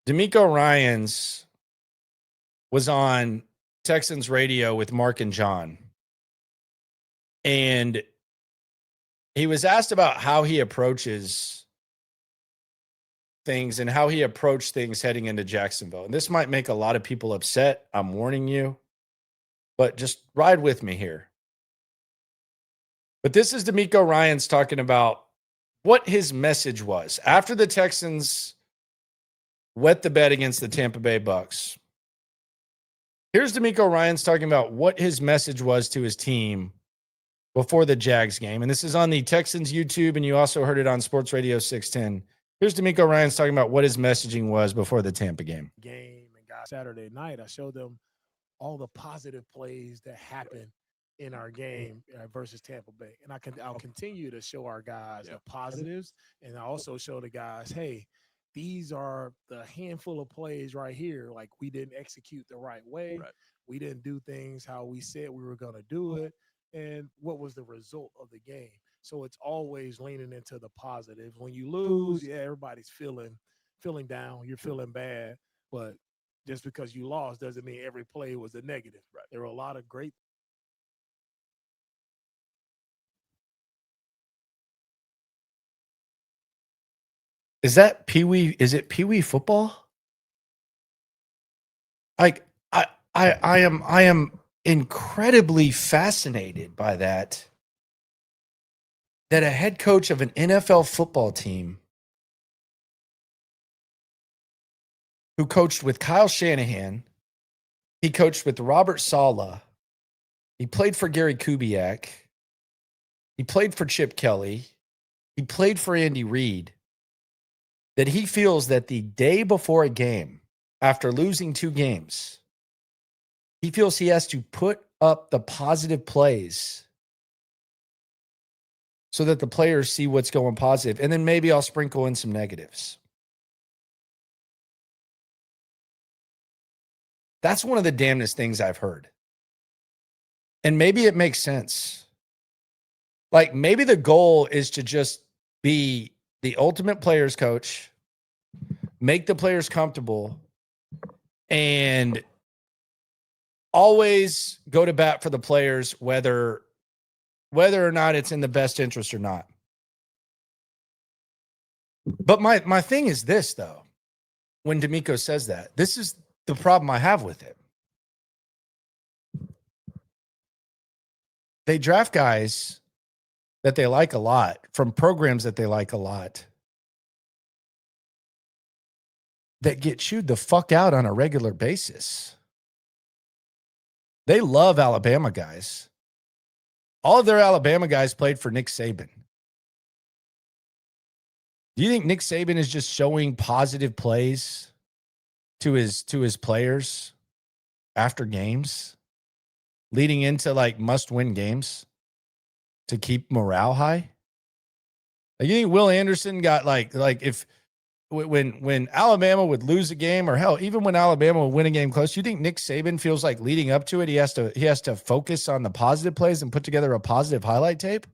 DeMeco Ryans was on Texans radio with Mark and John. And he was asked about how he approaches things and how he approached things heading into Jacksonville. And this might make a lot of people upset. I'm warning you, but just ride with me here. But this is DeMeco Ryans talking about what his message was after the Texans wet the bed against the Tampa Bay Bucks. Here's DeMeco Ryans talking about what his message was to his team before the Jags game. And this is on the Texans YouTube, and you also heard it on Sports Radio 610. Here's DeMeco Ryans talking about what his messaging was before the Tampa game. And guys, Saturday night, I showed them all the positive plays that happened in our game versus Tampa Bay. And I'll continue to show our guys the positives, and I also show the guys, hey, these are the handful of plays right here. Like, we didn't execute the right way. Right. We didn't do things how we said we were going to do it. And what was the result of the game? So it's always leaning into the positives. When you lose, everybody's feeling down. You're feeling bad. But just because you lost doesn't mean every play was a negative. Right. There were a lot of great. Is that Pee Wee? Is it Pee Wee football? Like, I am incredibly fascinated by that a head coach of an NFL football team who coached with Kyle Shanahan, he coached with Robert Saleh, he played for Gary Kubiak, he played for Chip Kelly, he played for Andy Reid, that he feels that the day before a game, after losing 2 games, he feels he has to put up the positive plays so that the players see what's going positive. And then maybe I'll sprinkle in some negatives. That's one of the damnedest things I've heard. And maybe it makes sense. Like, maybe the goal is to just be the ultimate players coach, make the players comfortable, and always go to bat for the players, whether or not it's in the best interest or not. But my thing is this, though, when DeMeco says that, this is the problem I have with it. They draft guys that they like a lot from programs that they like a lot that get chewed the fuck out on a regular basis. They love Alabama guys. All of their Alabama guys played for Nick Saban. Do you think Nick Saban is just showing positive plays to his players after games, leading into like must-win games to keep morale high? Like, you think Will Anderson got like if when Alabama would lose a game, or hell, even when Alabama would win a game close, you think Nick Saban feels like leading up to it, he has to focus on the positive plays and put together a positive highlight tape?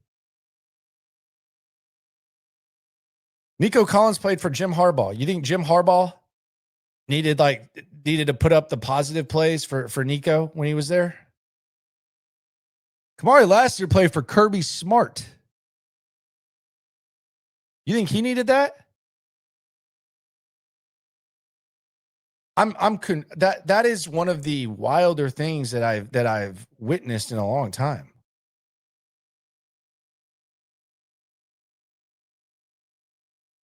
Nico Collins played for Jim Harbaugh. You think Jim Harbaugh needed to put up the positive plays for Nico when he was there? Kamari Lassiter played for Kirby Smart. You think he needed that? That is one of the wilder things that I've witnessed in a long time.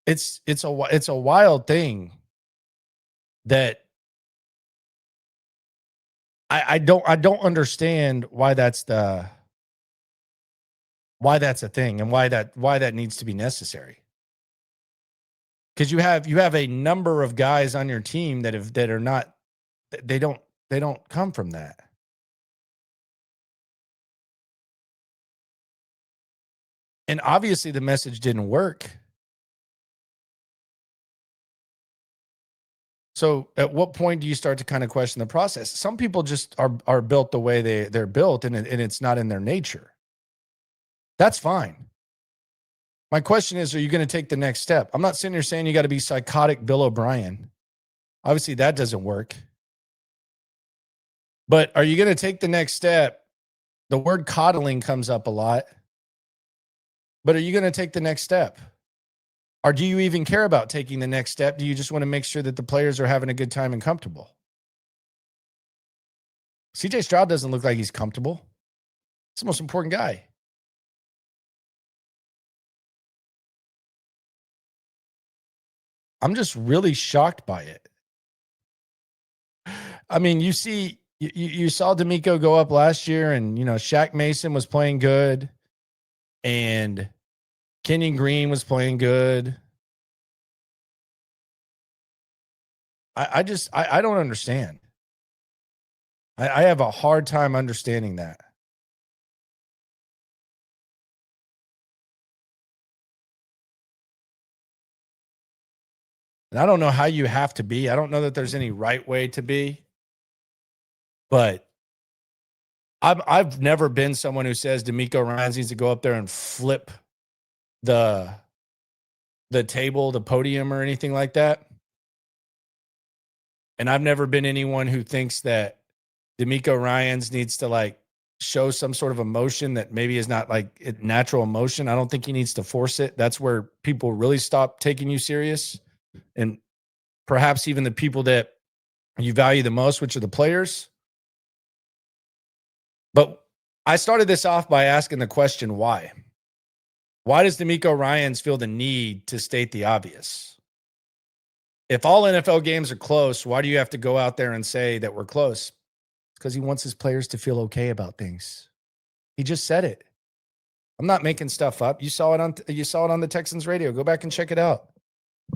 It's a wild thing that I don't understand why that's a thing and why that needs to be necessary. Because you have a number of guys on your team that don't come from that. And obviously the message didn't work. So at what point do you start to kind of question the process? Some people just are built the way they're built, and it's not in their nature. That's fine. My question is, are you going to take the next step? I'm not sitting here saying you got to be psychotic Bill O'Brien. Obviously, that doesn't work. But are you going to take the next step? The word coddling comes up a lot. But are you going to take the next step? Or do you even care about taking the next step? Do you just want to make sure that the players are having a good time and comfortable? CJ Stroud doesn't look like he's comfortable. He's the most important guy. I'm just really shocked by it. I mean, you saw DeMeco go up last year, and Shaq Mason was playing good, and Kenyon Green was playing good. I don't understand. I have a hard time understanding that. And I don't know how you have to be. I don't know that there's any right way to be. But I've never been someone who says DeMeco Ryans needs to go up there and flip the table, the podium, or anything like that. And I've never been anyone who thinks that DeMeco Ryans needs to show some sort of emotion that maybe is not natural emotion. I don't think he needs to force it. That's where people really stop taking you serious. And perhaps even the people that you value the most, which are the players. But I started this off by asking the question, why? Why does DeMeco Ryans feel the need to state the obvious? If all NFL games are close, why do you have to go out there and say that we're close? Because he wants his players to feel okay about things. He just said it. I'm not making stuff up. You saw it on the Texans radio. Go back and check it out.